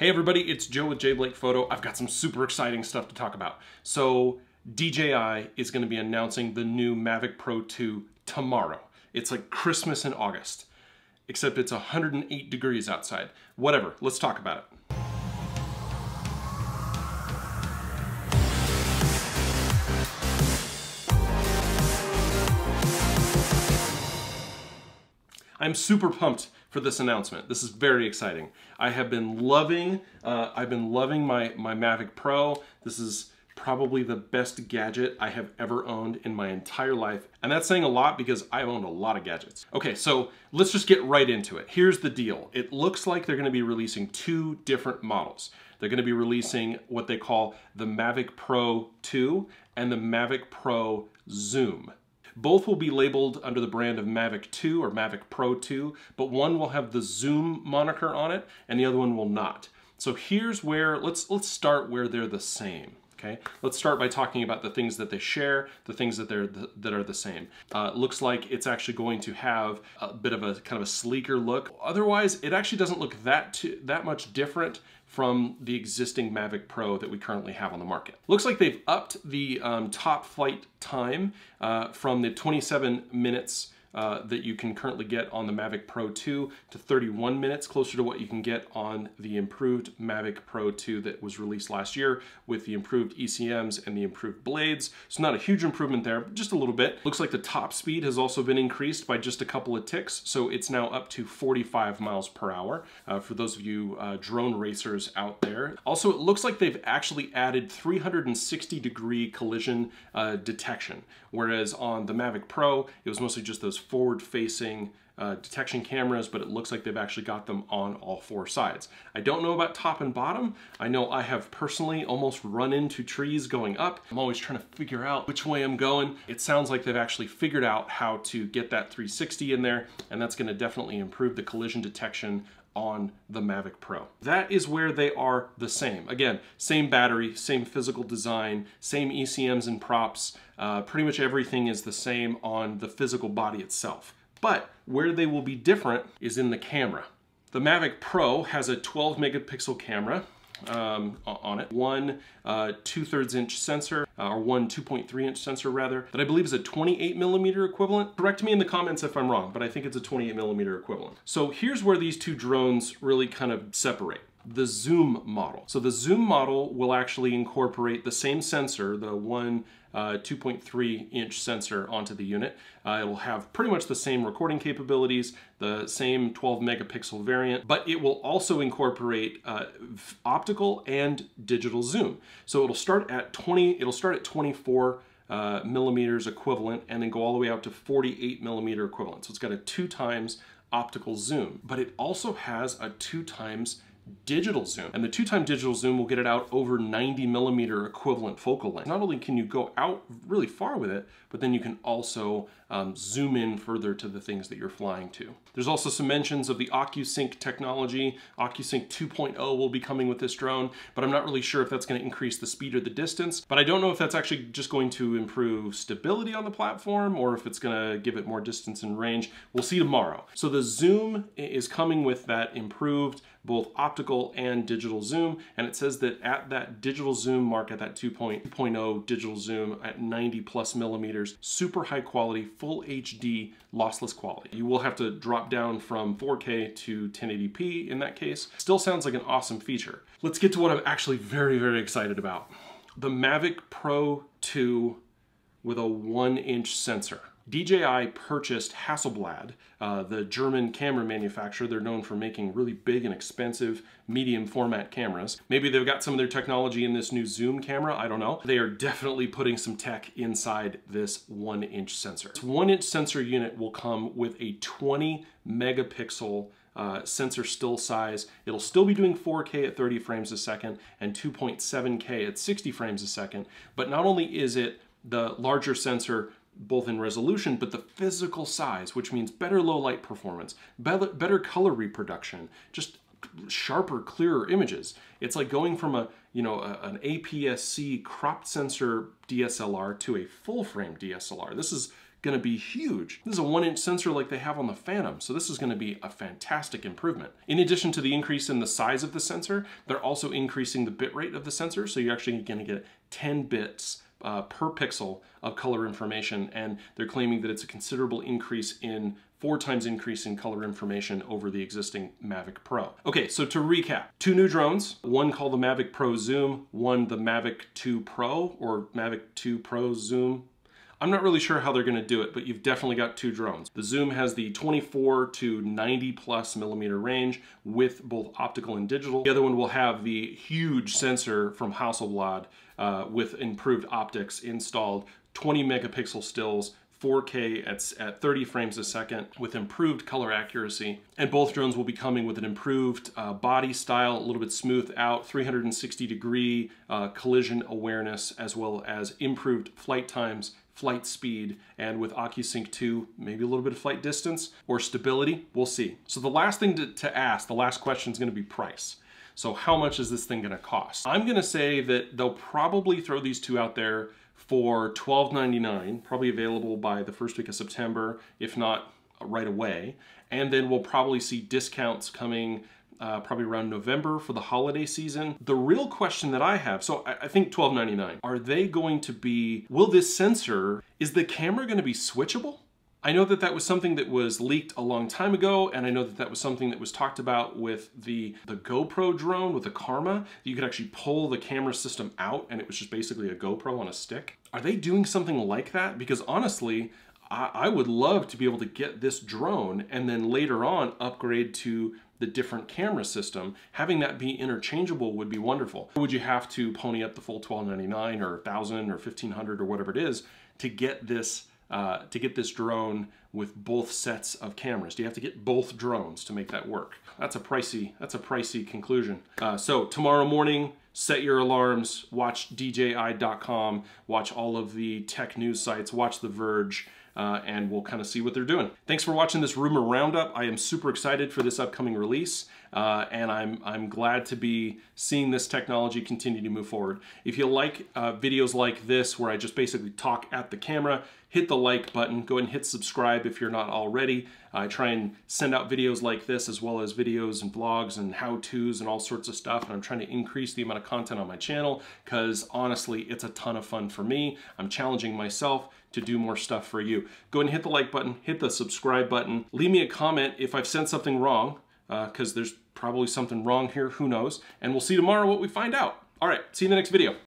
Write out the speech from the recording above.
Hey everybody, it's Joe with J Blake Photo. I've got some super exciting stuff to talk about. So DJI is going to be announcing the new Mavic Pro 2 tomorrow. It's like Christmas in August, except it's 108 degrees outside. Whatever, let's talk about it. I'm super pumped for this announcement. This is very exciting. I have been loving, my Mavic Pro. This is probably the best gadget I have ever owned in my entire life. And that's saying a lot because I've owned a lot of gadgets. Okay, so let's just get right into it. Here's the deal. It looks like they're gonna be releasing two different models. They're gonna be releasing what they call the Mavic Pro 2 and the Mavic Pro Zoom. Both will be labeled under the brand of Mavic 2 or Mavic Pro 2, but one will have the Zoom moniker on it and the other one will not. So here's where, let's start where they're the same. Okay, let's start by talking about the things that they share, the things that are the same. Looks like it's actually going to have a bit of a kind of a sleeker look. Otherwise, it actually doesn't look that much different from the existing Mavic Pro that we currently have on the market. Looks like they've upped the top flight time from the 27 minutes that you can currently get on the Mavic Pro 2 to 31 minutes, closer to what you can get on the improved Mavic Pro 2 that was released last year with the improved ECMs and the improved blades. So not a huge improvement there, but just a little bit. Looks like the top speed has also been increased by just a couple of ticks, so it's now up to 45 miles per hour for those of you drone racers out there. Also, it looks like they've actually added 360-degree collision detection, whereas on the Mavic Pro, it was mostly just those forward-facing detection cameras, but it looks like they've actually got them on all four sides. I don't know about top and bottom. I know I have personally almost run into trees going up. I'm always trying to figure out which way I'm going. It sounds like they've actually figured out how to get that 360 in there, and that's going to definitely improve the collision detection on the Mavic Pro. That is where they are the same. Again, same battery, same physical design, same ECMs and props. Pretty much everything is the same on the physical body itself. But where they will be different is in the camera. The Mavic Pro has a 12 megapixel camera on it, one 2/3 inch sensor, or one 2.3 inch sensor rather, that I believe is a 28 millimeter equivalent. Correct me in the comments if I'm wrong, but I think it's a 28 millimeter equivalent. So here's where these two drones really kind of separate. The Zoom model. So the Zoom model will actually incorporate the same sensor, the one 2.3 inch sensor onto the unit. It will have pretty much the same recording capabilities, the same 12 megapixel variant, but it will also incorporate optical and digital zoom. So it'll start at 24 millimeters equivalent and then go all the way out to 48 millimeter equivalent. So it's got a 2 times optical zoom, but it also has a 2 times digital zoom. And the 2 times digital zoom will get it out over 90 millimeter equivalent focal length. Not only can you go out really far with it, but then you can also zoom in further to the things that you're flying to. There's also some mentions of the OcuSync technology. OcuSync 2.0 will be coming with this drone, but I'm not really sure if that's going to increase the speed or the distance. But I don't know if that's actually just going to improve stability on the platform or if it's going to give it more distance and range. We'll see tomorrow. So the zoom is coming with that improved both optical and digital zoom, and it says that at that digital zoom mark, at that 2.0 digital zoom at 90 plus millimeters, super high quality, full HD, lossless quality. You will have to drop down from 4K to 1080p in that case. Still sounds like an awesome feature. Let's get to what I'm actually very, very excited about. The Mavic Pro 2 with a 1-inch sensor. DJI purchased Hasselblad, the German camera manufacturer. They're known for making really big and expensive medium format cameras. Maybe they've got some of their technology in this new zoom camera, I don't know. They are definitely putting some tech inside this 1-inch sensor. This 1-inch sensor unit will come with a 20 megapixel sensor still size. It'll still be doing 4K at 30 frames a second and 2.7K at 60 frames a second. But not only is it the larger sensor both in resolution, but the physical size, which means better low light performance, better color reproduction, just sharper, clearer images. It's like going from an APS-C cropped sensor DSLR to a full frame DSLR. This is going to be huge. This is a 1-inch sensor like they have on the Phantom, so this is going to be a fantastic improvement. In addition to the increase in the size of the sensor, they're also increasing the bit rate of the sensor, so you're actually going to get 10 bits per pixel of color information, and they're claiming that it's a considerable increase in 4 times increase in color information over the existing Mavic Pro. Okay, so to recap, 2 new drones, one called the Mavic Pro Zoom, one the Mavic 2 Pro or Mavic 2 Pro Zoom. I'm not really sure how they're gonna do it, but you've definitely got 2 drones. The Zoom has the 24 to 90+ millimeter range with both optical and digital. The other one will have the huge sensor from Hasselblad with improved optics installed, 20 megapixel stills, 4K at 30 frames a second with improved color accuracy. And both drones will be coming with an improved body style, a little bit smoothed out, 360-degree collision awareness, as well as improved flight times, flight speed, and with OcuSync 2, maybe a little bit of flight distance or stability, we'll see. So the last thing to ask, the last question is gonna be price. So how much is this thing gonna cost? I'm gonna say that they'll probably throw these 2 out there for $12.99, probably available by the first week of September, if not right away. And then we'll probably see discounts coming probably around November for the holiday season. The real question that I have, so I think $12.99, are they going to be, will this sensor, is the camera gonna be switchable? I know that that was something that was leaked a long time ago, and I know that that was something that was talked about with the GoPro drone, with the Karma. You could actually pull the camera system out and it was just basically a GoPro on a stick. Are they doing something like that? Because honestly, I would love to be able to get this drone and then later on upgrade to the different camera system. Having that be interchangeable would be wonderful. Would you have to pony up the full $12.99 or $1,000 or $1,500 or whatever it is to get this drone with both sets of cameras? Do you have to get both drones to make that work? That's a pricey conclusion. So tomorrow morning, set your alarms, watch DJI.com, watch all of the tech news sites, watch The Verge, and we'll kind of see what they're doing. Thanks for watching this rumor roundup. I am super excited for this upcoming release, and I'm glad to be seeing this technology continue to move forward. If you like videos like this, where I just basically talk at the camera, hit the like button, go ahead and hit subscribe if you're not already. I try and send out videos like this, as well as videos and vlogs and how-tos and all sorts of stuff, and I'm trying to increase the amount of content on my channel, because honestly, it's a ton of fun for me. I'm challenging myself to do more stuff for you. Go ahead and hit the like button, hit the subscribe button, leave me a comment if I've said something wrong, because there's probably something wrong here, who knows, and we'll see tomorrow what we find out. All right, see you in the next video.